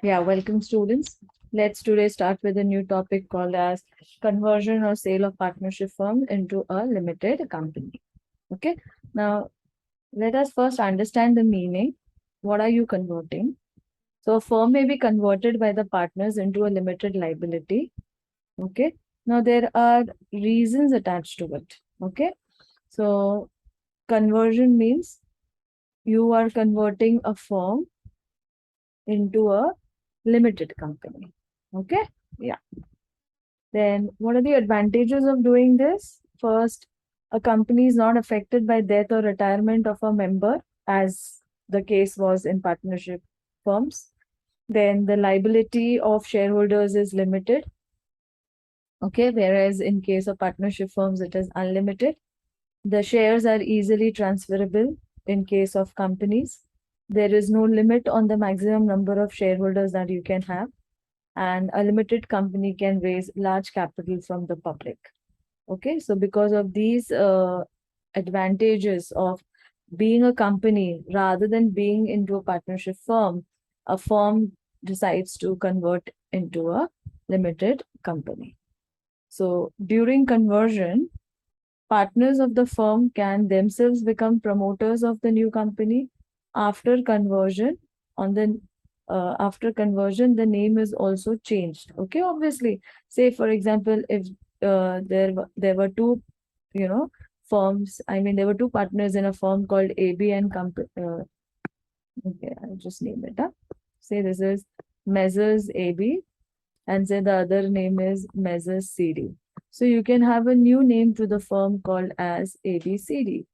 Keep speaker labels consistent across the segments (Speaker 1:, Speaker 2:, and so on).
Speaker 1: Yeah, welcome students. Let's today start with a new topic called as conversion or sale of partnership firm into a limited company. Okay. Now, let us first understand the meaning. What are you converting? So, a firm may be converted by the partners into a limited liability. Okay. Now, there are reasons attached to it. Okay. So, conversion means you are converting a firm into a limited company. Okay. Yeah. Then what are the advantages of doing this? First, a company is not affected by death or retirement of a member, as the case was in partnership firms. Then the liability of shareholders is limited. Okay, whereas in case of partnership firms, it is unlimited. The shares are easily transferable in case of companies. There is no limit on the maximum number of shareholders that you can have, and a limited company can raise large capital from the public. Okay, so because of these advantages of being a company rather than being into a partnership firm, a firm decides to convert into a limited company. So during conversion, partners of the firm can themselves become promoters of the new company. After conversion, on the after conversion, the name is also changed. Okay, obviously, say for example, if there were two, firms. I mean, there were two partners in a firm called AB and Company. Okay, I'll just name it up. Say this is Measures AB, and say the other name is Measures CD. So you can have a new name to the firm called as ABCD.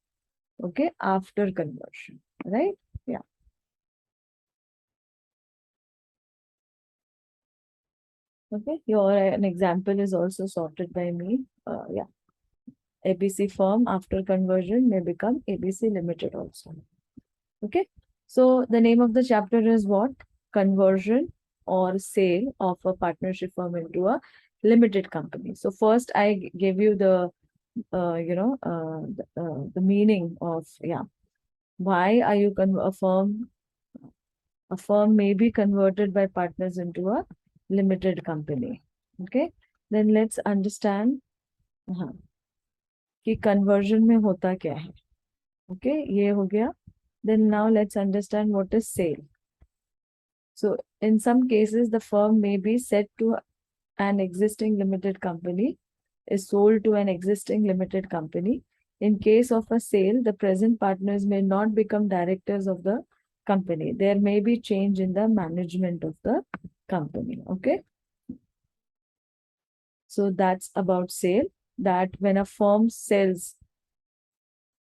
Speaker 1: Okay, after conversion, right? Yeah. Okay, your an example is also sorted by me. Yeah, ABC firm after conversion may become ABC Limited also. Okay, so the name of the chapter is what? Conversion or sale of a partnership firm into a limited company. So first, I gave you the the meaning of, yeah, why are you a firm may be converted by partners into a limited company. Okay, then let's understand हाँ, कि conversion में होता क्या है. Okay, ये हो गया. Then now let's understand what is sale. So in some cases, the firm may be set to an existing limited company, is sold to an existing limited company. In case of a sale, the present partners may not become directors of the company. There may be change in the management of the company. Okay. So that's about sale. That when a firm sells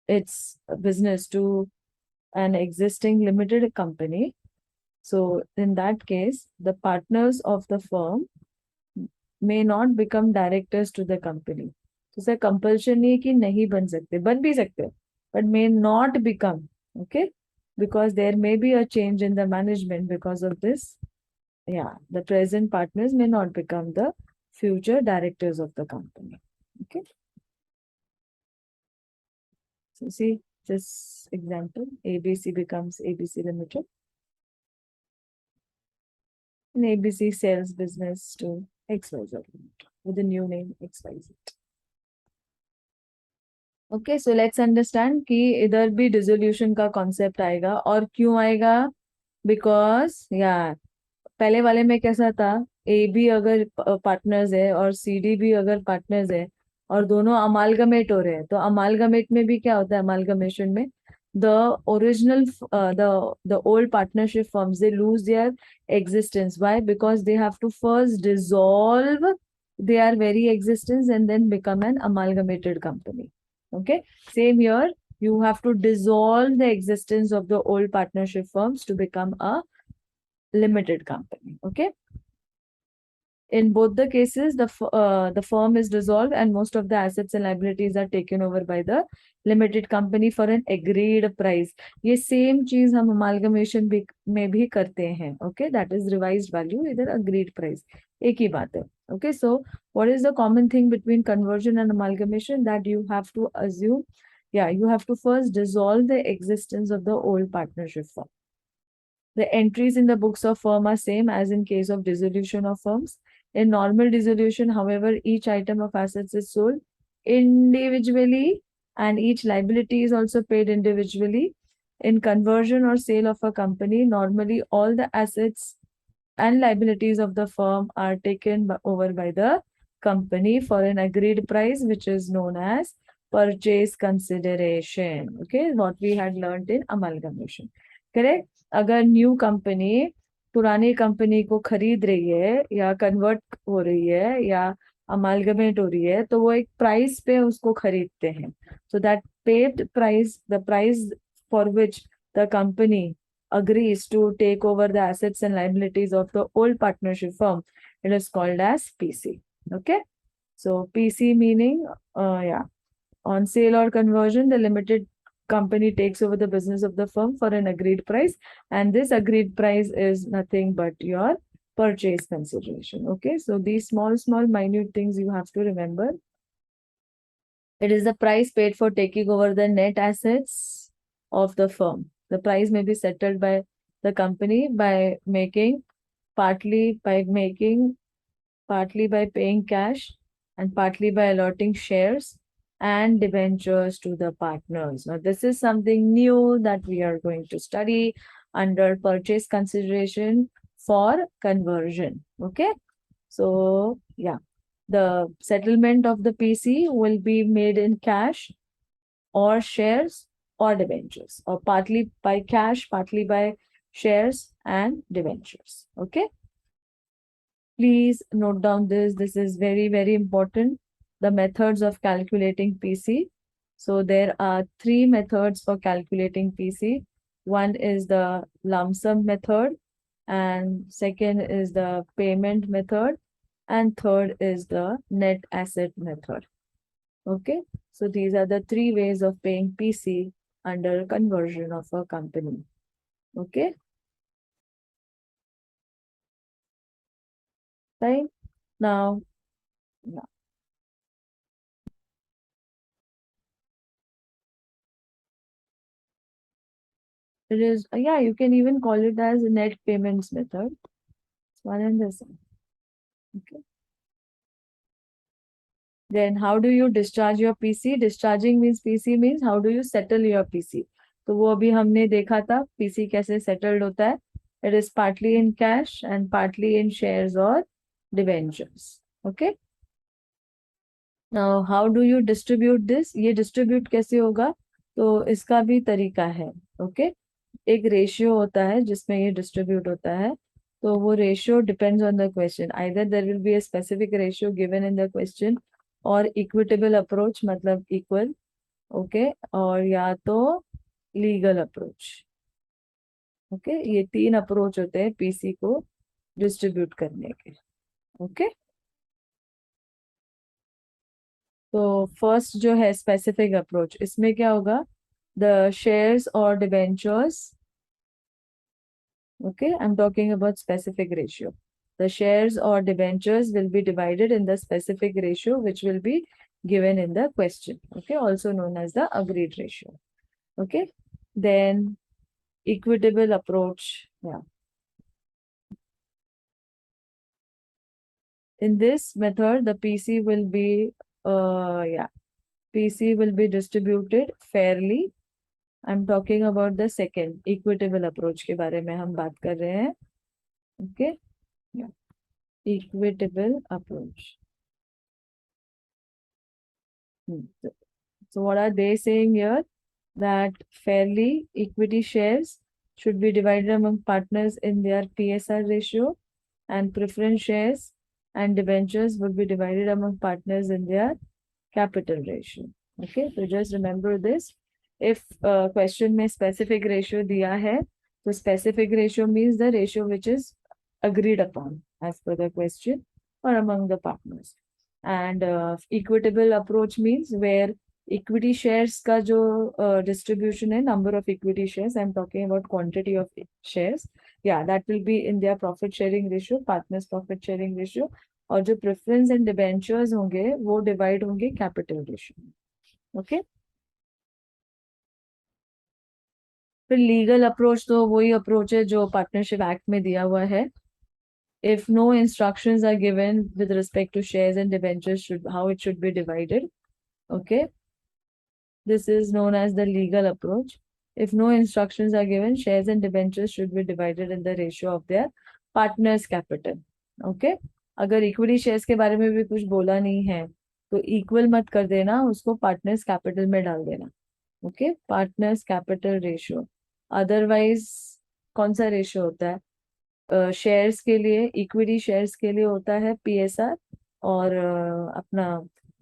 Speaker 1: its business to an existing limited company, so in that case, the partners of the firm may not become directors to the company. तो sir compulsion नहीं है कि नहीं बन सकते, बन भी सकते, but may not become. Okay, because there may be a change in the management because of this. Yeah, the present partners may not become the future directors of the company. Okay, so see this example, ABC becomes ABC Limited, and ABC sells business to XYZ Limited with the new name XYZ. Okay, so let's understand कि इधर भी dissolution का concept आएगा, और क्यों आएगा? Because या पहले वाले में कैसा था, ए भी अगर पार्टनर्स है और सी डी भी अगर पार्टनर्स है और दोनों अमालगमेट हो रहे हैं, तो अमालगमेट में भी क्या होता है, अमालगमेशन में the original the old partnership firms they lose their existence. Why? Because they have to first dissolve their very existence and then become an amalgamated company. Okay, same here, you have to dissolve the existence of the old partnership firms to become a limited company. Okay, in both the cases, the firm is dissolved and most of the assets and liabilities are taken over by the limited company for an agreed price. ये same चीज हम amalgamation में भी करते हैं. Okay, that is revised value, इधर agreed price, एक ही बात है. Okay, so what is the common thing between conversion and amalgamation? That you have to assume, yeah, you have to first dissolve the existence of the old partnership firm. The entries in the books of firm are same as in case of dissolution of firms. In normal dissolution, however, each item of assets is sold individually and each liability is also paid individually. In conversion or sale of a company, normally all the assets and liabilities of the firm are taken over by the company for an agreed price, which is known as purchase consideration. Okay, what we had learned in amalgamation. Correct? अगर new company पुरानी company को खरीद रही है या convert हो रही है या अमालगमेट हो रही है तो वो एक प्राइस पे उसको खरीदते हैं. So that paid price, the price for which the company agrees to take over the assets and liabilities of the old partnership firm, it is called as PC. Okay. So PC meaning, on sale or conversion, the limited company takes over the business of the firm for an agreed price, and this agreed price is nothing but your purchase consideration. Okay. So these small, minute things you have to remember. It is the price paid for taking over the net assets of the firm. The price may be settled by the company by making partly by making partly by paying cash and partly by allotting shares and debentures to the partners. Now, this is something new that we are going to study under purchase consideration for conversion. Okay. So, yeah, the settlement of the PC will be made in cash or shares or debentures, or partly by cash, partly by shares and debentures. Okay. Please note down this. This is very, very important. The methods of calculating PC. So there are three methods for calculating PC. One is the lump sum method, and second is the payment method, and third is the net asset method. Okay. So these are the three ways of paying PC under conversion of a company. Okay. Right. Now, yeah. It is, yeah, you can even call it as a net payments method. It's one and the same. Okay. Then how do you discharge your PC? Discharging means PC means how do you settle your PC? तो वो अभी हमने देखा था PC कैसे settled होता है. It is partly in cash and partly in shares or debentures. Okay. Now, how do you distribute this? ये distribute कैसे होगा? तो इसका भी तरीका है. Okay. एक रेशियो होता है जिसमें ये डिस्ट्रीब्यूट होता है. तो वो ratio depends on the question. Either there will be a specific ratio given in the question और इक्विटेबल अप्रोच मतलब इक्वल. ओके. और या तो लीगल अप्रोच. ओके. ये तीन अप्रोच होते हैं पीसी को डिस्ट्रीब्यूट करने के. ओके. तो फर्स्ट जो है स्पेसिफिक अप्रोच, इसमें क्या होगा? द शेयर्स और debentures. Okay, I'm talking about specific ratio. The shares or debentures will be divided in the specific ratio, which will be given in the question. Okay, also known as the agreed ratio. Okay, then equitable approach. Yeah. In this method, the PC will be, PC will be distributed fairly. I'm talking about the second equitable approach के बारे में हम बात कर रहे हैं. Okay. Yeah. Equitable approach. So what are they saying here? That fairly equity shares should be divided among partners in their PSR ratio, and preference shares and debentures would be divided among partners in their capital ratio. Okay, so just remember this. If question में specific ratio दिया है, so specific ratio means the ratio which is agreed upon as per the question or among the partners. And equitable approach means where equity shares का जो distribution है, number of equity shares, I'm talking about quantity of shares. Yeah, that will be in their profit sharing ratio, partners profit sharing ratio. और जो preference and debentures होंगे वो divide होंगे capital ratio. Okay. फिर legal approach तो वही approach है जो पार्टनरशिप एक्ट में दिया हुआ है. If no instructions are given with respect to shares and debentures, should how it should be divided. Okay, this is known as the legal approach. If no instructions are given, shares and debentures should be divided in the ratio of their partners capital. Okay, अगर equity shares के बारे में भी कुछ बोला नहीं है तो इक्वल मत कर देना, उसको पार्टनर्स कैपिटल में डाल देना. Okay, partners capital ratio. Otherwise कौन सा रेशियो होता है? शेयर्स के लिए, इक्विटी शेयर्स के लिए होता है पीएसआर, और अपना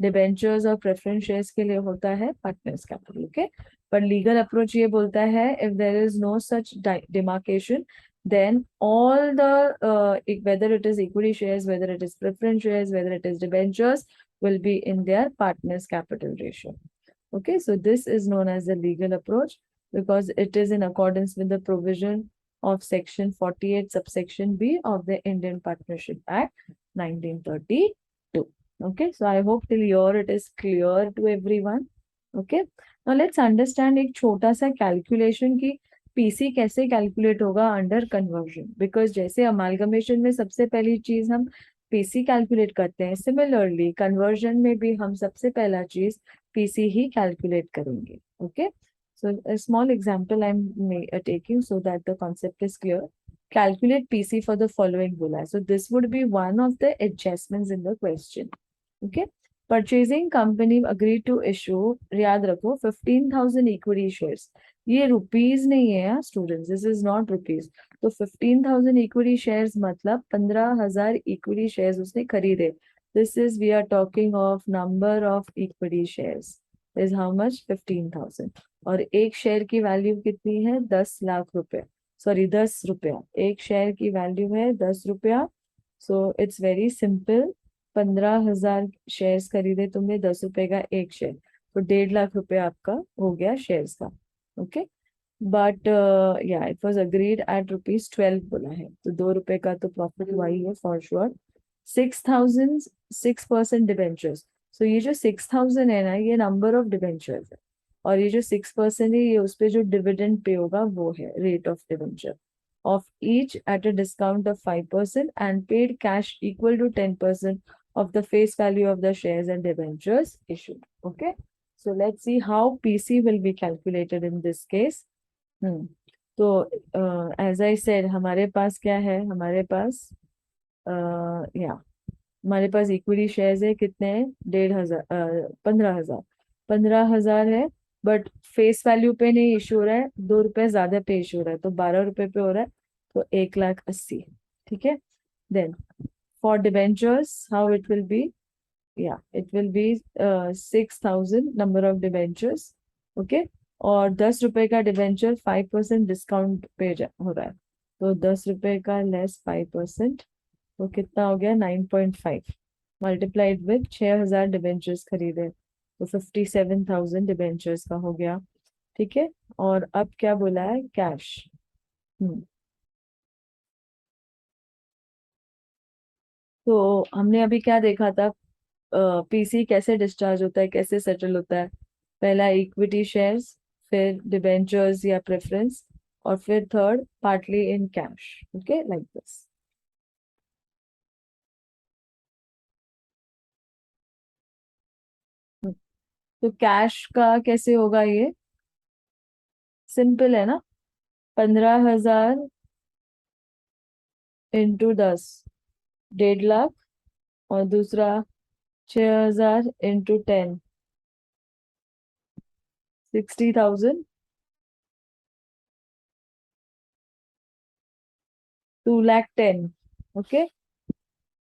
Speaker 1: डिबेंचर्स और प्रेफरेंस शेयर्स के लिए होता है पार्टनर्स कैपिटल. ओके, पर लीगल अप्रोच ये बोलता है if there is no such demarcation, then all the whether it is equity shares, whether it is preference shares, whether it is debentures, will be in their partners capital ratio. Okay, so this is known as the legal approach because it is in accordance with the provision of section 48 subsection B of the Indian Partnership Act 1932. Okay, so I hope till here it is clear to everyone. Okay, now let's understand एक छोटा सा calculation की PC कैसे calculate होगा under conversion. Because जैसे amalgamation में सबसे पहली चीज हम पीसी कैलकुलेट करते हैं, सिमिलरली कन्वर्जन में भी हम सबसे पहला चीज पीसी ही कैलकुलेट करेंगे. Okay, so a small example I'm taking so that the concept is clear. Calculate PC for the following बोला है. So this would be one of the adjustments in the question. Okay, purchasing company agree to issue, याद रखो 15,000 equity shares. ये rupees नहीं है यार students, this is not rupees. तो 15,000 equity shares मतलब 15,000 इक्विटी शेयर्स उसने खरीदे. This is we are talking of number of equity shares is how much 15,000. और एक शेयर की वैल्यू कितनी है? 10 लाख रुपए, सॉरी 10 रुपया. एक शेयर की वैल्यू है 10 रुपया. So it's very simple. 15,000 shares खरीदे तुमने, 10 रुपए का एक शेयर, तो 1.5 लाख रुपए आपका हो गया शेयर्स का. ओके, बट या इट वॉज अग्रीड एट ₹12 बोला है, तो 2 रुपए का तो प्रॉफिट हुआ ही है फॉर श्योर. 6,000 6% डिबेंचर्स. सो ये जो 6,000 है ना, ये नंबर ऑफ डिबेंचर्स है, और ये जो 6% है ये उस पे जो डिविडेंड पे होगा वो है rate of debenture of each at a discount of 5% and paid cash equal to 10% of the face value of the shares and debentures issued. Okay, so let's see how PC will be calculated in this case. तो as I said, हमारे पास क्या है? हमारे पास हमारे पास equity shares है कितने हैं? 1,500 15,000. 15,000 है, बट फेस वैल्यू पे नहीं इशू हो रहा है, 2 रुपए ज्यादा पे इशू हो रहा है, तो 12 रुपए पे हो रहा है, तो 1,80,000. ठीक है, then for debentures how it will be? It will be 6,000 number of debentures. Okay, और 10 रुपए का डिबेंचर 5% डिस्काउंट पे हो रहा है, तो 10 रुपए का लेस 5%, तो कितना हो गया? 9.5 मल्टीप्लाइड विथ 6,000 डिबेंचर्स खरीदे, तो 57,000 डिबेंचर्स का हो गया. ठीक है, और अब क्या बोला है? कैश. तो हमने अभी क्या देखा था? पीसी कैसे डिस्चार्ज होता है, कैसे सेटल होता है? पहला इक्विटी शेयर्स, फिर डिबेंचर्स या प्रेफरेंस, और फिर third partly in cash. Okay, like this. तो कैश का कैसे होगा? ये सिंपल है ना, 15,000 इंटू 10, 1.5 लाख, और दूसरा 6,000 इंटू 10, 60,000, 2,10,000. ओके,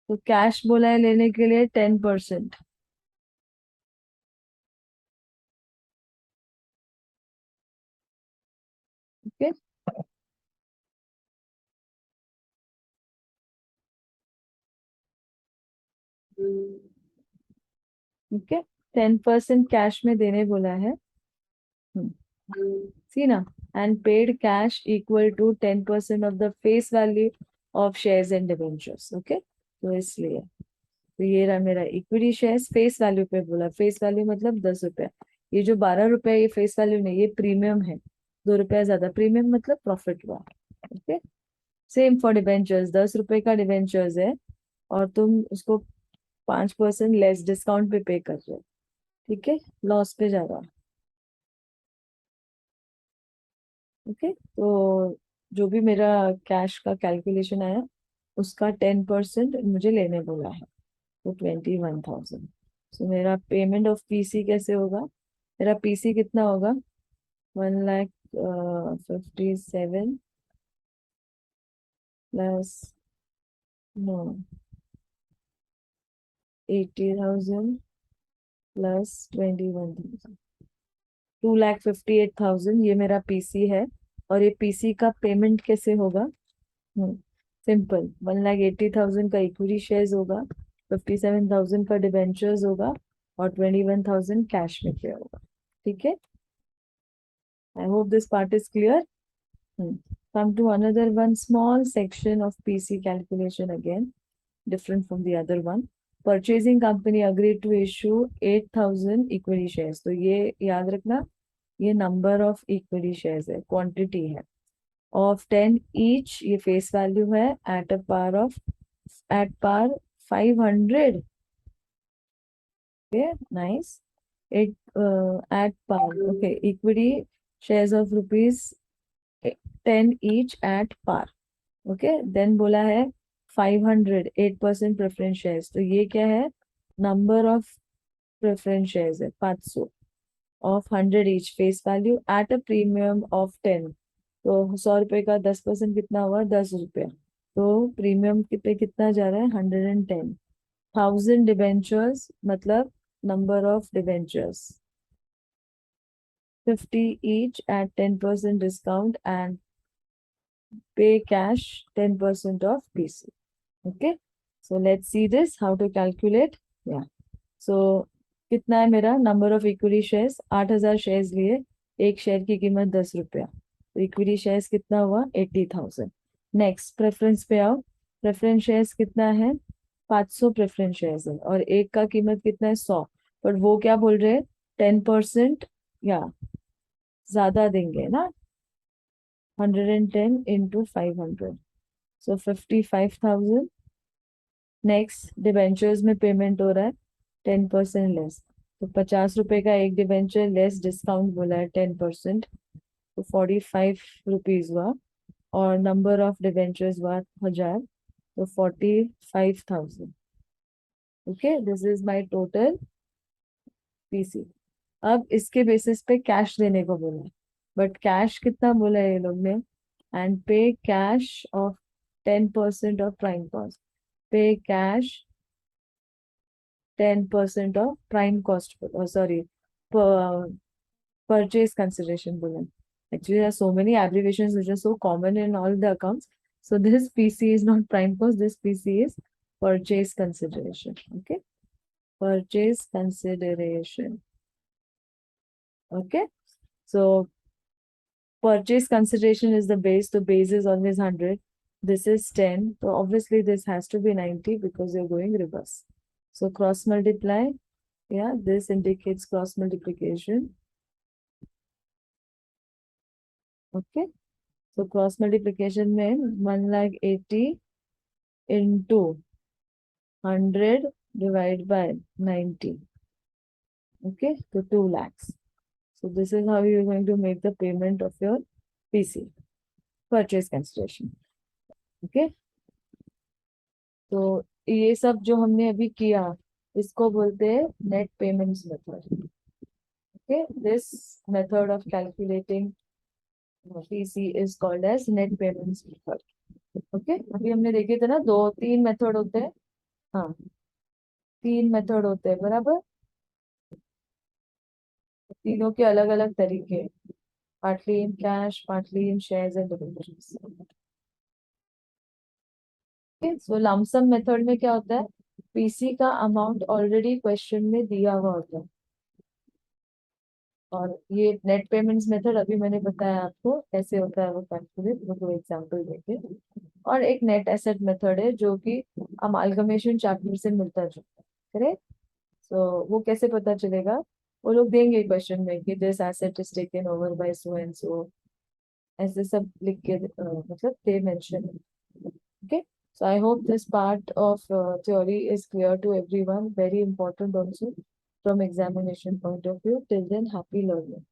Speaker 1: तो कैश बोला है लेने के लिए 10%. ओके, ओके, 10% कैश में देने बोला है. सी ना, and paid cash equal to 10% of the face value of shares and debentures. Okay, तो इसलिए तो ये रहा मेरा इक्विटी शेयर्स. फेस वैल्यू पे बोला, फेस वैल्यू मतलब 10 रुपए. ये जो 12 रुपए ये फेस वैल्यू नहीं, ये प्रीमियम है. ₹2 ज्यादा, प्रीमियम मतलब प्रॉफिट हुआ। ओके, सेम फॉर डिबेंचर्स, ₹10 का डिबेंचर्स है और तुम उसको 5% लेस डिस्काउंट पे पे कर रहे हो, ठीक है, लॉस पे जा रहा है। ओके, तो जो भी मेरा कैश का कैलकुलेशन आया उसका 10% मुझे लेने बोला है, तो 21,000। सो मेरा पेमेंट ऑफ पीसी कैसे होगा? मेरा पीसी कितना होगा? 1,57,000 प्लस, नो, 80,000 प्लस 21,000, 2,58,000 ये मेरा पीसी है। और ये पीसी का पेमेंट कैसे होगा? सिंपल, 1,80,000 का इक्विटी शेयर्स होगा, 57,000 का डिबेंचर्स होगा और 21,000 कैश में पे होगा, ठीक है। I hope this part is clear. Come to another one small section of PC calculation again, different from the other one. Purchasing company agreed to issue 8,000 equity shares. तो ये याद रखना, ये number of equity shares है, quantity है, of 10 each, ये face value है, at par 500. Okay, nice. It at par. Okay, equity shares of rupees 10 each at par. Okay, then बोला है 500, 8% प्रेफरेंस शेयर्स, तो ये क्या है? नंबर ऑफ प्रेफरेंस शेयर्स है 500 of 100 each, face value at a premium of 10। तो ₹100 का 10% कितना हुआ? ₹10। तो प्रीमियम पे कितना जा रहा है? 110। 1,000 डिबेंचर्स मतलब number of debentures 50 each at 10% discount and pay cash 10% of PC. Okay, so let's see this how to calculate. Yeah, so कितना है मेरा number of equity shares? 8,000 shares लिए, एक शेयर की कीमत ₹10, तो इक्विटी शेयर्स कितना हुआ? 80,000। नेक्स्ट प्रेफरेंस पे आओ, प्रेफरेंस शेयर्स कितना है? 500 प्रेफरेंस शेयर्स है और एक का कीमत कितना है? 100। पर वो क्या बोल रहे हैं? 10% या ज्यादा देंगे ना, 110 इंटू 500, सो 55,000। नेक्स्ट डिबेंचर्स में पेमेंट हो रहा है 10% लेस, तो ₹50 का एक डिबेंचर लेस डिस्काउंट बोला है 10%, तो ₹45 हुआ। और नंबर ऑफ डिबेंचर्स हुआ 1,000, तो 45,000। Okay, this is my total PC. अब इसके बेसिस पे कैश देने को बोला है, बट कैश कितना बोला है ये लोग ने? एंड पे cash of 10% of prime cost, पे cash 10% of prime cost, sorry, purchase consideration bola. Actually, there are so many abbreviations which are so common in all the accounts. So this PC is not prime cost, this PC is purchase consideration. Okay, purchase consideration. Okay, so purchase consideration is the base. The base is always 100. This is 10. So obviously this has to be 90 because you're going reverse. So cross multiply. Yeah, this indicates cross multiplication. Okay, so cross multiplication means 1,80,000 into 100 divided by 90. Okay, so 2 lakhs. So this is how you're going to make the payment of your PC, purchase consideration. Okay, तो ये सब जो हमने अभी किया इसको बोलते हैं net payments method. Okay, this method of calculating PC is called as net payments method. Okay, अभी हमने देखे थे ना, दो तीन मेथड होते हैं। हाँ, तीन मेथड होते हैं बराबर, तीनों के अलग अलग तरीके, partly in cash, partly in shares and dividends. So lump sum method में क्या होता है? पीसी का अमाउंट ऑलरेडी क्वेश्चन में दिया हुआ होता है, और ये नेट पेमेंट्स मेथड अभी मैंने बताया आपको कैसे होता है वो कैलकुलेट, वो दो एग्जांपल देके। और एक नेट एसेट मेथड है जो कि अमालगमेशन चैप्टर से मिलता जुलता है, करेक्ट। तो वो कैसे पता चलेगा? वो लोग देंगे क्वेश्चन में कि this asset is taken over by so and so, as this they mention. Okay, so I hope this part of theory is clear to everyone. Very important also from examination point of view. Till then, happy learning.